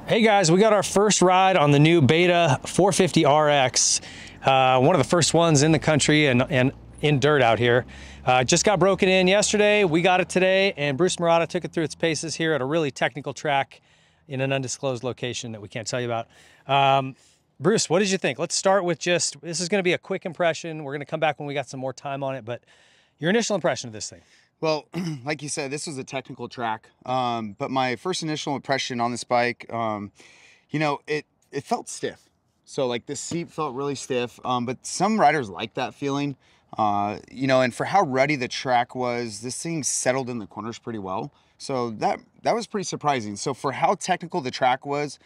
Hey guys, we got our first ride on the new Beta 450 RX. One of the first ones in the country and in dirt out here. Just got broken in yesterday. We got it today, and Bruce Murata took it through its paces here at a really technical track in an undisclosed location that we can't tell you about. Bruce, what did you think? Let's start with this is going to be a quick impression. We're going to come back when we got some more time on it, but your initial impression of this thing. Well, like you said, this was a technical track, but my first initial impression on this bike, you know, it felt stiff. So like the seat felt really stiff, but some riders like that feeling, you know, and for how ruddy the track was, this thing settled in the corners pretty well. So that was pretty surprising. So for how technical the track was,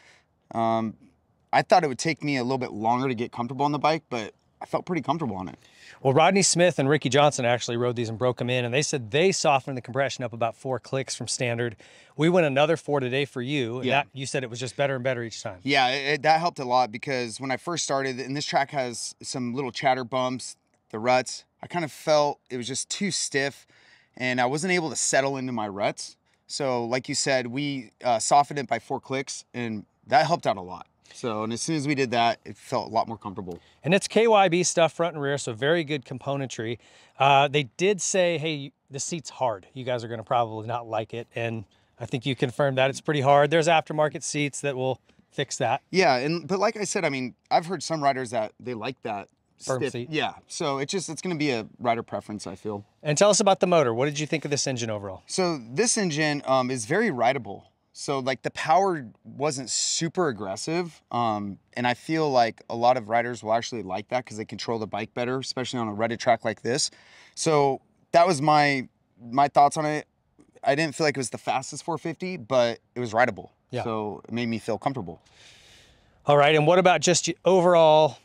I thought it would take me a little bit longer to get comfortable on the bike, but I felt pretty comfortable on it. Well, Rodney Smith and Ricky Johnson actually rode these and broke them in, and they said they softened the compression up about 4 clicks from standard. We went another 4 today for you, and Yeah. you said it was just better and better each time. Yeah, that helped a lot because when I first started, and this track has some little chatter bumps, the ruts, I kind of felt it was just too stiff, and I wasn't able to settle into my ruts. So like you said, we softened it by 4 clicks, and that helped out a lot. So, and as soon as we did that, it felt a lot more comfortable. And it's KYB stuff front and rear, so very good componentry. They did say, hey, the seat's hard. You guys are going to probably not like it. And I think you confirmed that it's pretty hard. There's aftermarket seats that will fix that. Yeah, but like I said, I mean, I've heard some riders that they like that Firm stiff seat. Yeah, so it's going to be a rider preference, I feel. And tell us about the motor. What did you think of this engine overall? So this engine is very rideable. So like the power wasn't super aggressive. And I feel like a lot of riders will actually like that because they control the bike better, especially on a rutted track like this. So that was my thoughts on it. I didn't feel like it was the fastest 450, but it was rideable. Yeah. So it made me feel comfortable. All right, and what about just overall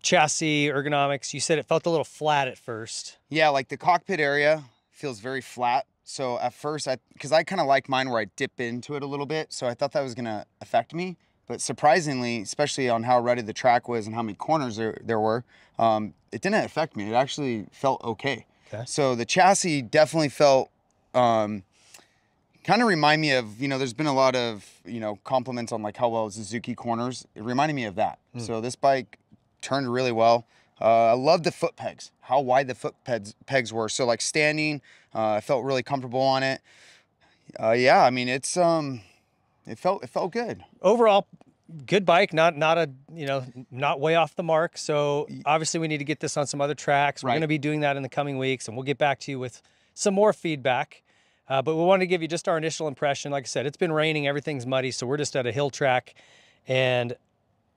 chassis ergonomics? You said it felt a little flat at first. Yeah, like the cockpit area feels very flat. So at first, because I kind of like mine where I dip into it a little bit, so I thought that was going to affect me. But surprisingly, especially on how rutted the track was and how many corners there were, it didn't affect me. It actually felt okay. So the chassis definitely felt, kind of remind me of, you know, there's been a lot of, you know, compliments on like how well Suzuki corners. It reminded me of that. So this bike turned really well. I love the foot pegs, how wide the foot pegs were. So like standing, I felt really comfortable on it. Yeah, I mean, it felt good. Overall, good bike, not way off the mark. So obviously we need to get this on some other tracks. We're going to be doing that in the coming weeks, and we'll get back to you with some more feedback. But we wanted to give you just our initial impression. Like I said, it's been raining, everything's muddy, so we're just at a hill track, and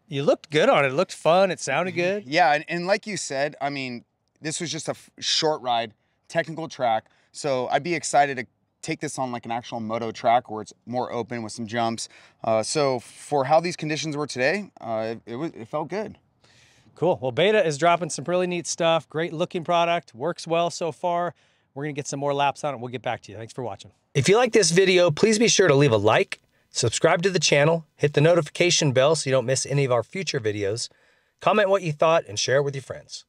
you looked good on it. It looked fun. It sounded good. Yeah, and like you said, I mean, this was just a short ride, technical track. So I'd be excited to take this on like an actual moto track where it's more open with some jumps. So for how these conditions were today, it felt good. Cool. Well, Beta is dropping some really neat stuff. Great looking product. Works well so far. We're going to get some more laps on it. We'll get back to you. Thanks for watching. If you like this video, please be sure to leave a like, subscribe to the channel, hit the notification bell so you don't miss any of our future videos, comment what you thought, and share it with your friends.